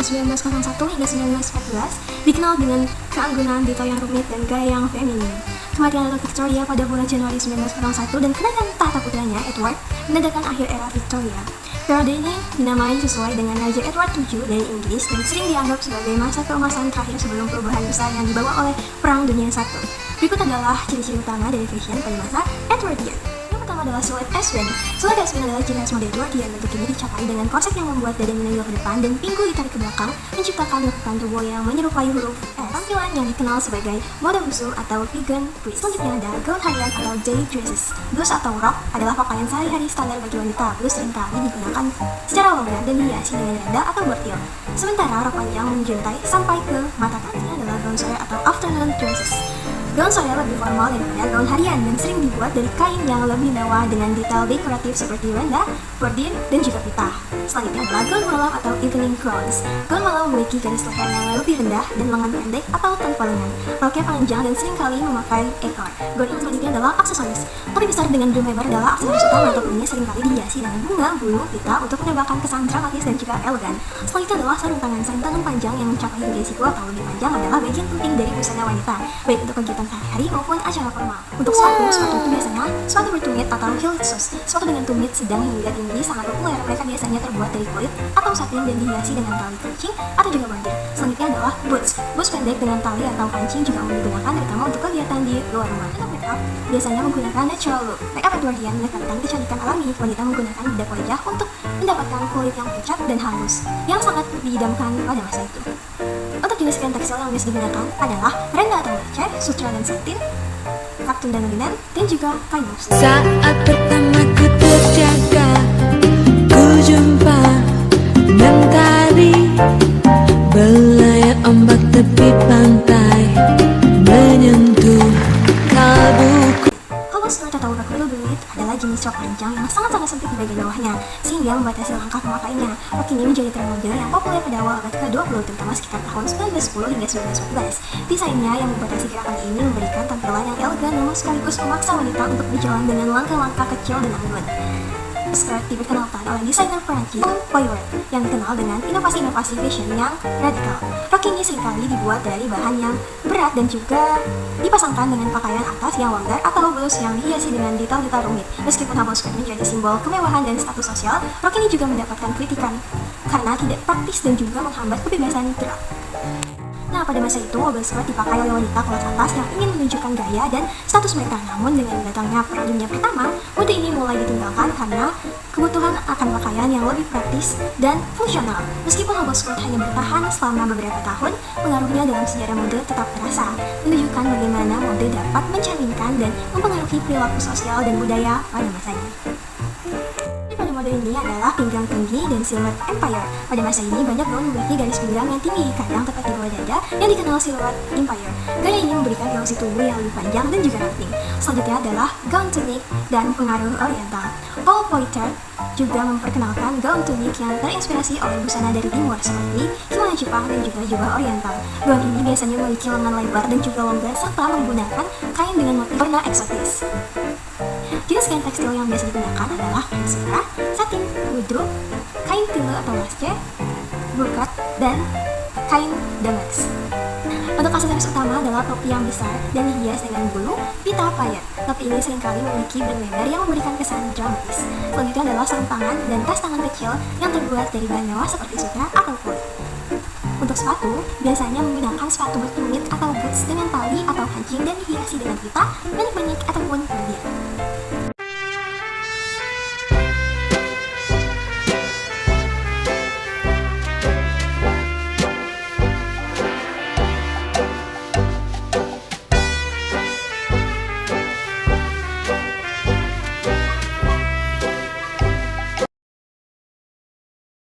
1901 hingga 1914 dikenal dengan keanggunan detail yang rumit dan gaya yang feminim. Kematian Ratu Victoria pada bulan Januari 1901 dan kenaikan tahta putranya Edward menandakan akhir era Victoria. Periode ini dinamai sesuai dengan Raja Edward VII dari Inggris dan sering dianggap sebagai masa keemasan terakhir sebelum perubahan besar yang dibawa oleh Perang Dunia I. Berikut adalah ciri-ciri utama dari fashion pada masa Edwardian. Pertama adalah silhouette S-band. Silhouette S-band adalah ciri khas mode Edwardian. Bentuk ini dicapai dengan konsep yang membuat dada menonjol ke depan dan pinggul ditarik ke belakang, menciptakan lekukan tubuh yang menyerupai huruf S. Tampilan yang dikenal sebagai mode busung atau vegan twist. Selanjutnya ada gaun harian atau day dresses. Blus atau rok adalah pakaian sehari-hari standar bagi wanita. Blus seringkali digunakan secara longgar dan dihiasi dengan renda atau bortil. Sementara rok panjang menjuntai sampai ke mata kaki adalah gaun sore atau afternoon dresses. Gaun sore lebih formal daripada gaun harian dan sering dibuat dari kain yang lebih mewah dengan detail dekoratif seperti renda, bordir, dan juga pita. Selanjutnya adalah gaun malam atau evening gowns. Gaun malam memiliki garis leher yang lebih rendah dan lengan pendek atau tanpa lengan. Roknya panjang dan seringkali memakai ekor. Gaun yang selanjutnya adalah aksesoris. Topi besar dengan drum lebar adalah aksesoris utama. Topi ini seringkali dihiasi dengan bunga, bulu, pita untuk menambahkan kesan dramatis dan juga elegan. Selanjutnya adalah sarung tangan. Sarung tangan panjang yang mencapai hingga siku atau lebih panjang adalah bagian penting dari busana wanita, baik untuk kegiatan sehari-hari maupun acara formal. Untuk sepatu itu biasanya sepatu bertumit atau heel shoes. Sepatu dengan tumit sedang hingga tinggi sangat populer. Mereka biasanya terbuat dari kulit atau satin dan dihiasi dengan tali kancing atau juga bordir. Selanjutnya adalah boots. Boots pendek dengan tali atau kancing juga digunakan terutama untuk kegiatan di luar rumah. Untuk makeup biasanya menggunakan natural look. Makeup Edwardian menekankan kecantikan alami. Wanita menggunakan bedak wajah untuk mendapatkan kulit yang pucat dan halus yang sangat diidamkan pada masa itu. Untuk jenis kain tekstil yang biasa digunakan adalah renda atau leceh, sutra dan satin, katun dan linen, dan juga kain mus. Saat pertama ku terjaga, ku jumpa mentari belayar ombak tepi pantai menyentuh kalbuku. Halo skirt atau rok belit adalah jenis rok panjang yang sangat-sangat sempit di bagian bawahnya sehingga membatasi langkah pemakainya. Rok ini menjadi tren mode yang populer pada awal abad ke-20 terutama sekitar tahun 1910 hingga 1914. Desainnya yang membatasi gerakan ini memberikan tampilan yang elegan namun sekaligus memaksa wanita untuk berjalan dengan langkah-langkah kecil dan anggun. Skirt diperkenalkan oleh desainer Perancis Poirot yang dikenal dengan inovasi-inovasi fashion yang radikal. Rok ini seringkali dibuat dari bahan yang berat dan juga dipasangkan dengan pakaian atas yang longgar atau blus yang dihiasi dengan detail-detail rumit. Meskipun hubble skirt menjadi simbol kemewahan dan status sosial, rok ini juga mendapatkan kritikan karena tidak praktis dan juga menghambat kebebasan gerak. Nah, pada masa itu, hubble skirt dipakai oleh wanita kelas atas yang ingin menunjukkan gaya dan status mereka. Namun, dengan datangnya Perang Dunia Pertama, mode ini mulai ditinggalkan karena kebutuhan akan pakaian yang lebih praktis dan fungsional. Meskipun hubble skirt hanya bertahan selama beberapa tahun, pengaruhnya dalam sejarah mode tetap terasa, menunjukkan bagaimana mode dapat mencerminkan dan mempengaruhi perilaku sosial dan budaya pada masanya. Mode ini adalah pinggang tinggi dan silhouette empire. Pada masa ini banyak gaun memiliki garis pinggang yang tinggi, kadang tepat di bawah dada, yang dikenal silhouette empire. Gaya ini memberikan proporsi tubuh yang lebih panjang dan juga ramping. Selanjutnya adalah gaun tunik dan pengaruh oriental. Paul Poiter juga memperkenalkan gaun tunik yang terinspirasi oleh busana dari timur seperti kimono Jepang dan juga jubah oriental. Gaun ini biasanya memiliki lengan lebar dan juga longgar serta menggunakan kain dengan motif warna eksotis. Jenis kain tekstil yang biasa digunakan adalah kain sutra, satin, wudru, kain tilu atau lasce, brokat, dan kain damask. Untuk aksesoris utama adalah topi yang besar dan dihias dengan bulu, pita, payet. Topi ini seringkali memiliki brim lebar yang memberikan kesan dramatis. Selanjutnya adalah sarung tangan dan tas tangan kecil yang terbuat dari bahan mewah seperti sutra atau kulit. Untuk sepatu, biasanya menggunakan sepatu bertumit atau boots dengan tali atau kancing dan dihiasi dengan pita, manik-manik, ataupun bordir.